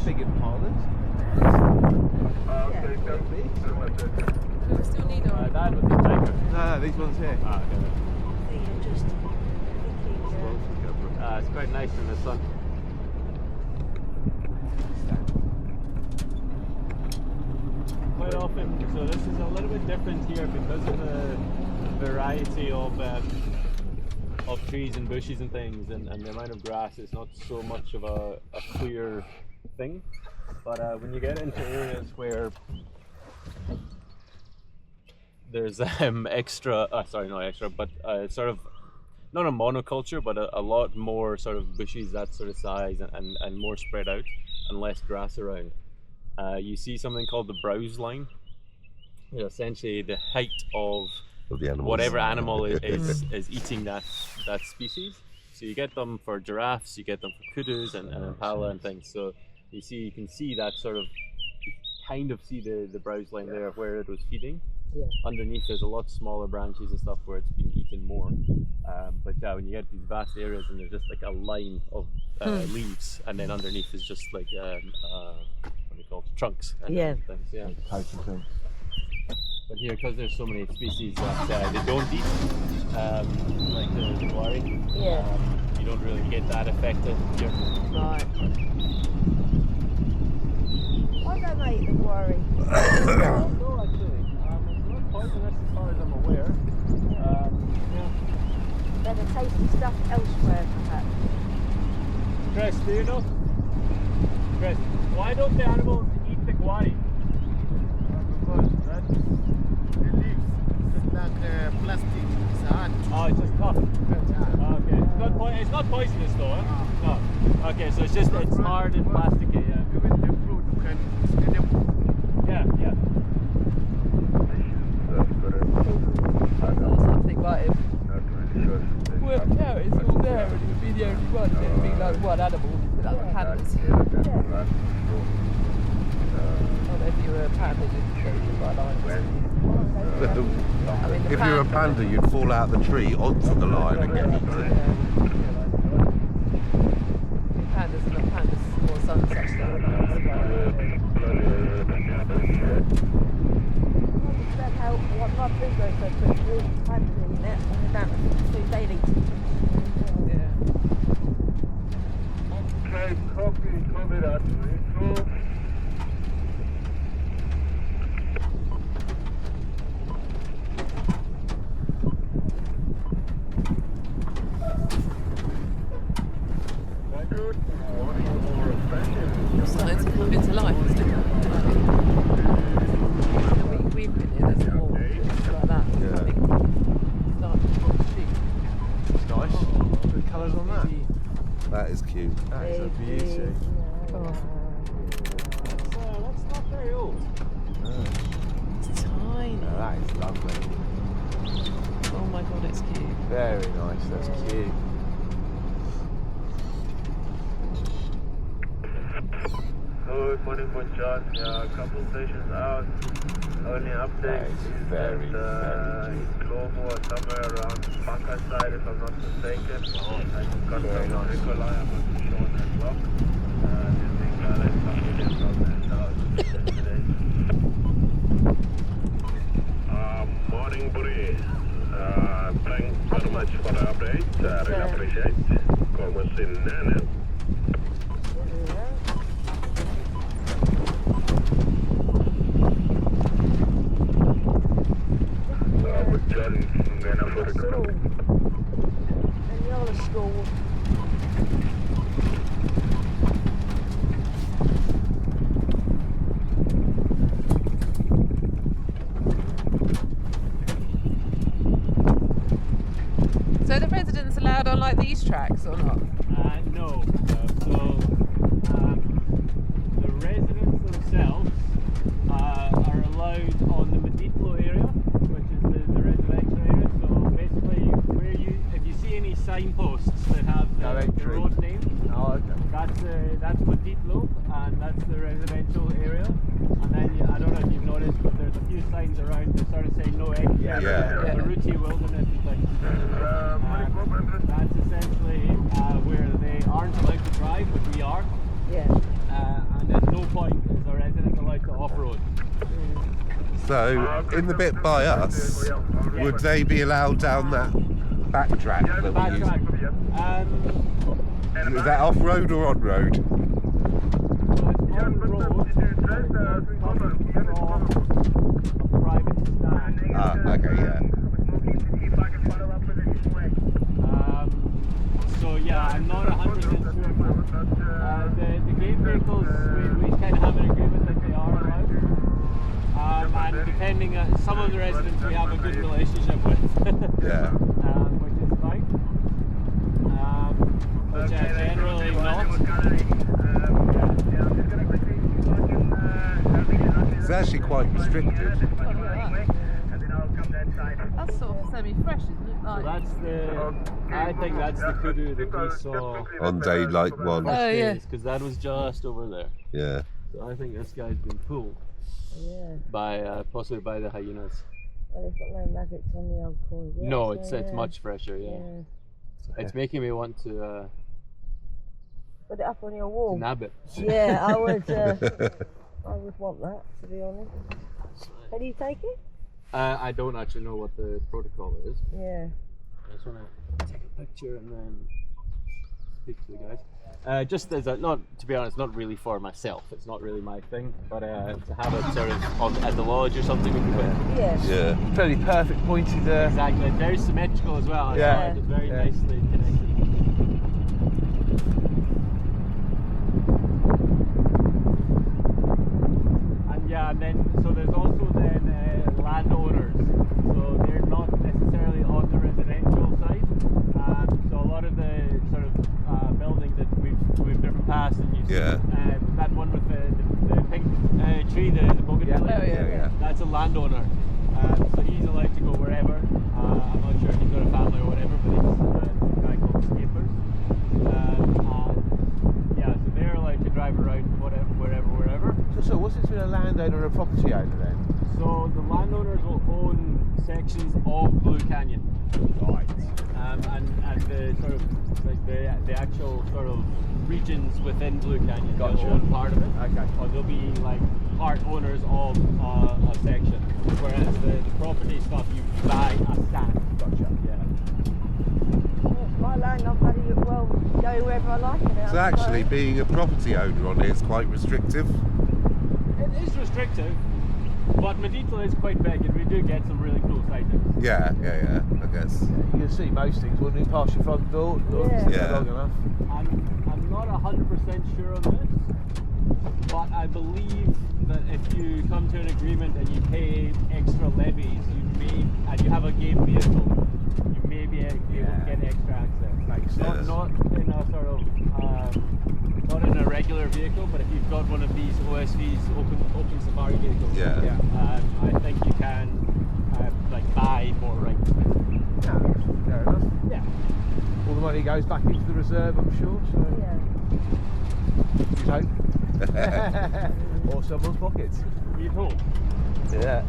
big impalas. Do we still need our... That was the tiger. No, these ones here. Ah, okay. just It's quite nice in the sun. Quite often, so this is a little bit different here because of the variety of trees and bushes and things, and the amount of grass. It's not so much of a clear thing, but when you get into areas where there's extra, sorry, not extra, but sort of not a monoculture, but a lot more sort of bushes that sort of size and more spread out and less grass around. You see something called the browse line. Essentially the height of the animals. Whatever animal is eating that species. So you get them for giraffes, you get them for kudus and impala and things. So you can see that sort of, you kind of see the browse line there of where it was feeding. Yeah. Underneath there's a lot smaller branches and stuff where it's been eaten more. But yeah, when you get these vast areas and there's just like a line of leaves, and then underneath is just like what do you call it? Trunks and things. Yeah. But here, because there's so many species that they don't eat, like the Vuyani, you don't really get that affected here. Right. Why don't they eat the Vuyani? No, actually. It's not poisonous as far as I'm aware. Better tasty stuff elsewhere, perhaps. Chris, do you know? Chris, why don't the animals eat the Vuyani? Because that leaves it's like plastic. It's hard. Oh, it's just tough. Okay. It's not poisonous though, huh? No. Okay, so it's hard and plasticky, yeah. Even the fruit you can skin them. Yeah. Something like it. Worked out it's all there and it would be the only one, and it'd be like one animal, like the pandas. If you were a panda, you'd go to If you were a panda, you'd fall out the tree onto the line and get eaten. Pandas are not pandas, or some such thing. What my food goes so quick, all pandas in it, and the amount of food they eat. Okay, copy that. Starting to come into life, isn't it? We've been here, there's more like that. Yeah. It's nice. The colours on that. That is cute. That is a beauty. That's not very old. It's tiny. Yeah, that is lovely. Oh my god, it's cute. Very nice. That's cute. Good morning for John. Yeah, a couple stations out. Only update is that in Glovo or somewhere around Bunker side, if I'm not mistaken. I just got some Nikolai, I'm not too sure on that block. This thing that's coming in from the south yesterday. Morning breeze. Thanks very much for the update. I really appreciate it. Como sin nana. So the residents allowed on like these tracks or not? No. The residents themselves are allowed on the Meditlo area, which is the residential area. So basically, if you see any signposts that have the road name, that's Meditlo, and that's the residential area. And then I don't know if you've noticed, but there's a few signs around that sort of say no entry. Yeah. Baruti wilderness and things. That's essentially where they aren't allowed to drive, but we are. Yeah. And at no point is a resident allowed to off-road. So, in the bit by us, would they be allowed down that backtrack that we use? Is that off-road or on-road? So it's on-road, but it does come from a private stand. Ah, okay, yeah. So yeah, I'm not 100% sure. The game vehicles, we kind of have an agreement that they are allowed. And depending on some of the residents we have a good relationship with. Yeah. Which is fine. Which generally not. It's actually quite restricted. That's sort of semi-fresh, isn't it? So that's I think that's the kudu that we saw On day like one. Oh, yeah. because that was just over there. Yeah. So I think this guy's been pulled Yeah. by possibly by the hyenas. Well, they've got no maggots on the old corns yet. No, so it's much fresher. Yeah, it's making me want to Put it up on your wall. nab it. Yeah, I would want that, to be honest. Can you take it? I don't actually know what the protocol is. Yeah. I just want to take a picture and then speak to the guys. Just as not to be honest, not really for myself. It's not really my thing, but to have it sort of at the lodge or something would be good. Yeah. Yeah. Fairly perfect pointed. Exactly, very symmetrical as well. Yeah. It's very Yeah. nicely connected. And yeah, and then so there's also then landowners. So they're not necessarily on the residential side. So a lot of the sort of buildings that we've driven past, and you've Yeah. seen that one with the pink tree, the bougainvillea. Oh, yeah. That's a landowner. So he's allowed to go wherever. I'm not sure if he's got a family or whatever, but he's a guy called Escapers. And yeah, so they're allowed to drive around wherever. So what's it between a landowner and a property owner then? So the landowners will own sections of Blue Canyon. Right. And the sort of like the actual sort of regions within Blue Canyon, Gotcha. they'll own part of it. Okay. Or they'll be like part owners of a section. Whereas the property stuff, you buy a stand. Gotcha. Yeah. It's my land, I'm bloody well go wherever I like it. So actually, being a property owner on it is quite restrictive. It is restrictive, but Medito is quite big, and we do get some really cool sightings. Yeah, I guess. You can see most things when you pass your front door. Yeah. Yeah. Long enough. I'm not 100% sure on this, but I believe that if you come to an agreement and you pay extra levies, and you have a game vehicle, you may be able to get extra access. Makes sense. Not in a sort of not in a regular vehicle, but if you've got one of these OSVs, open safari vehicles, Yeah. I think you can like buy more rights. No, fair enough. Yeah. All the money goes back into the reserve, I'm sure. So Yeah. you'd hope. Or someone's pockets. You'd hope. Yeah.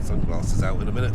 Sunglasses out in a minute.